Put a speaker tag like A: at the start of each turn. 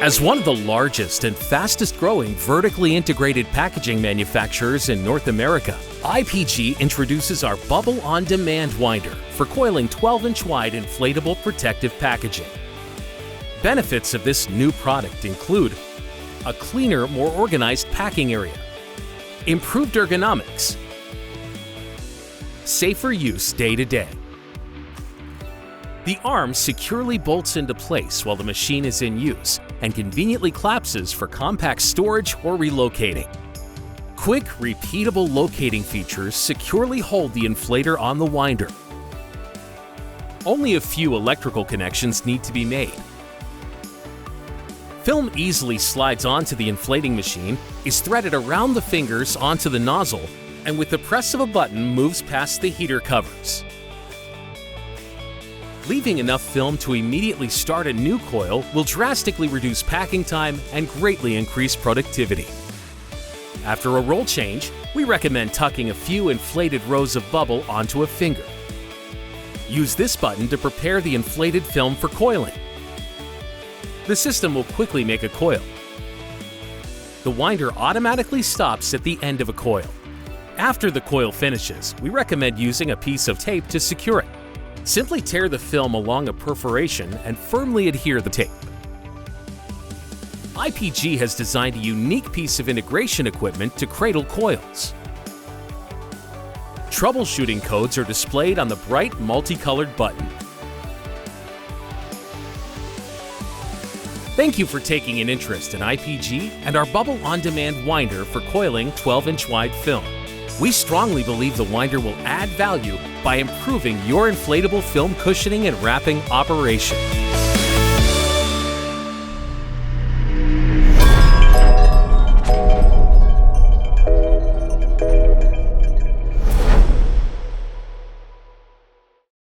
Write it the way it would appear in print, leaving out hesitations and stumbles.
A: As one of the largest and fastest growing vertically integrated packaging manufacturers in North America, IPG introduces our Bubble On Demand winder for coiling 12-inch wide inflatable protective packaging. Benefits of this new product include a cleaner, more organized packing area, improved ergonomics, safer use day to day. The arm securely bolts into place while the machine is in use and conveniently collapses for compact storage or relocating. Quick, repeatable locating features securely hold the inflator on the winder. Only a few electrical connections need to be made. Film easily slides onto the inflating machine, is threaded around the fingers onto the nozzle, and with the press of a button moves past the heater covers. Leaving enough film to immediately start a new coil will drastically reduce packing time and greatly increase productivity. After a roll change, we recommend tucking a few inflated rows of bubble onto a finger. Use this button to prepare the inflated film for coiling. The system will quickly make a coil. The winder automatically stops at the end of a coil. After the coil finishes, we recommend using a piece of tape to secure it. Simply tear the film along a perforation and firmly adhere the tape. IPG has designed a unique piece of integration equipment to cradle coils. Troubleshooting codes are displayed on the bright multicolored button. Thank you for taking an interest in IPG and our Bubble On Demand winder for coiling 12-inch wide film. We strongly believe the winder will add value by improving your inflatable film cushioning and wrapping operation.